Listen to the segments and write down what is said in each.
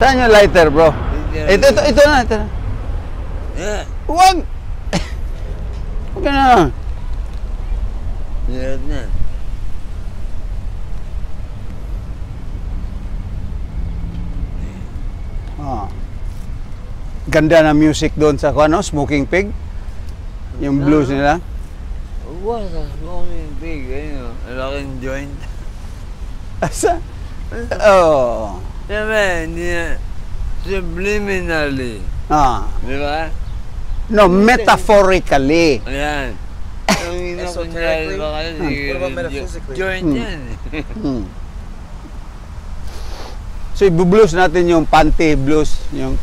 Saan yung lighter, bro? Ito na. Yeah. Huwag! Huwag ka na. Meron na. Ganda na music doon sa ano, Smoking Pig. Yung blues nila. What a smoking pig, ayun. Laking joint. Asa? Oh. Siyempre, hindi na subliminally. Di ba? No, metaphorically. Ayan. Yung inakunyari ba kayo? What about metaphysically? Joint yan. So, i-blues natin yung panty blues. Yung,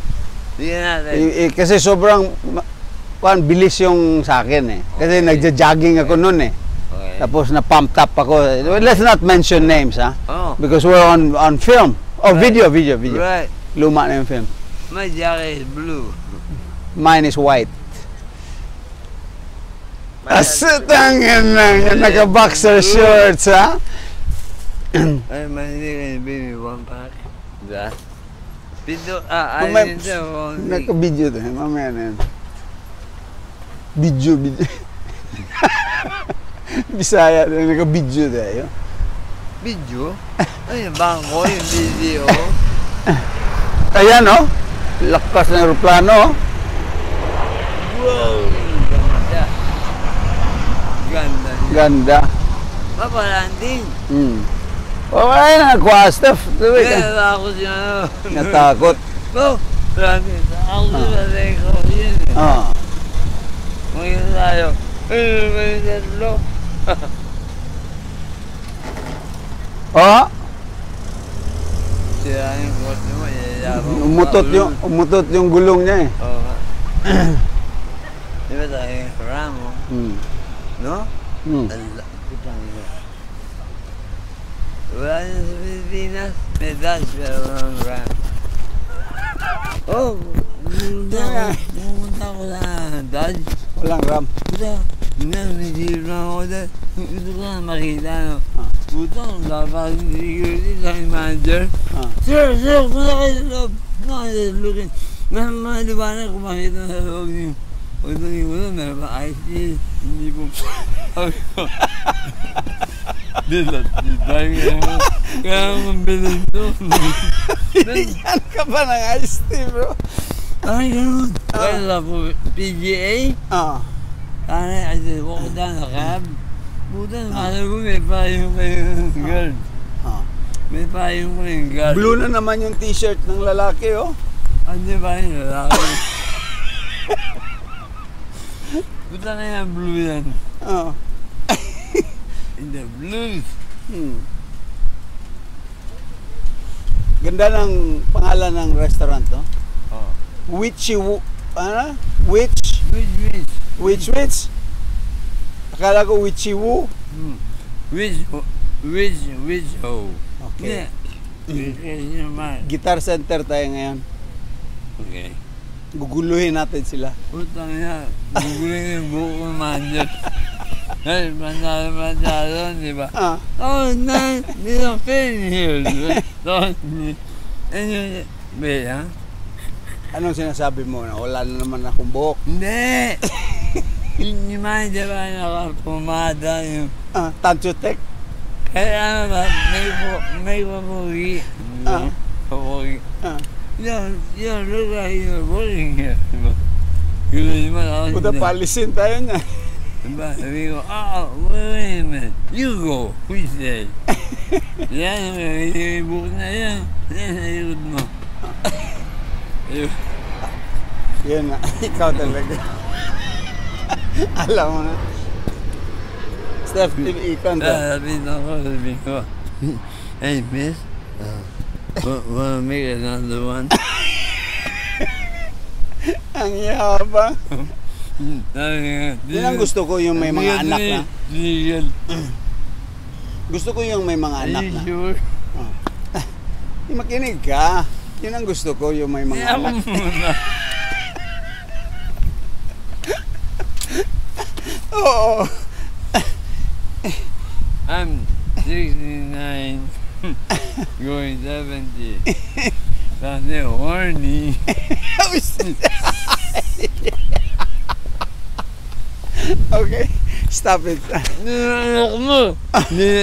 Sige natin. kasi sobrang bilis yung sa akin eh. Kasi nagja-jogging ako noon eh. Okay. Tapos na-pumped up ako. Let's not mention names, ha? Oh. Because we're on film. Oh, Right. video. Right. Luma na yung film. My jacket is blue. Mine is white. Asutangin lang. Yung naka-boxer shorts, ha? Ay, mahilig kayo, baby, one pack. Diba? Pito, Mamaya, ayun siya. naka-video to. Mamaya na yan. Video. Bisaya, naka-video tayo. Video? Ay, bangko yung video. Ayan, oh. Lakas ng aeroplano, oh. Wow! Ganda. Ganda niya. Ganda. Papalanding. Oh, ay, nakakuha, Steph. Kaya ako siya, ano. Natakot. Oh, landing. Ako siya, ko. Yan eh. Ngayon tayo. May tatlo. Oh, Sira yung kotse mo. Yayabang umutot yung gulong niya, eh. Oo nga. Di ba tayo yung ramo? No? Putang ina. Wala niya sa Pilipinas. May dash pero walang ram. Oh, pumunta ko sa Dodge. Walang ram. Puta, may lang ako dahil. Ito ko na makita, no? Puta, dapat yung security sa aking manager. Sir, punta kayo sa loob. No, I'm looking. Mga liwanag kung makita sa loob niyo. Huwag na yung ulo, meron pa IC. Hindi po. Dilat, kaya ang bilis doon. Yan ka ba ng iced tea, bro? Ay, ganun. Kaya sa PGA, I just walk down the cab. Puta, nakasal ko may payong kayong guard. May payong kayong guard. Blue na naman yung t-shirt ng lalaki, oh. Hindi ba yung lalaki? Puta na yan, blue yan. In the blues. Ganda ng pangalan ng restaurant, oh. Witchy, ano? Witch? Which? Akala ko Witchy Woo. Which, oh. Okay. Yeah. Guitar Center tayo ngayon. Okay. Guguluhin natin sila. Putang ina, gugulin yung buko ng manjot. Ay, panalo, di ba? Oh, no, they don't fit in here. Ha? Anong sinasabi mo na wala na naman akong buhok? Hindi! Yung manager ba nakapumada yung... Tanchotek? Kaya ano ba, may papugi. Papugi. You look like you're working here. Yun naman ako. Puta, palisin tayo niya. Diba, sabi ko, wait a minute. You go, we say. Yan, may book na yan. Yan, ayun mo. Yan na, ikaw talaga. Alam mo na. Steph, ikaw na. Sabi ko, hey, miss, wanna make another one? Ang yabang. Yan ang gusto ko, yung may mga anak na. Gusto ko yung may mga anak na. Sure? Makinig ka. Yun ang gusto ko, yung may mga anak. Oo. I'm 69, going 70. Kasi horny. Okay, stop it. Nilolok mo.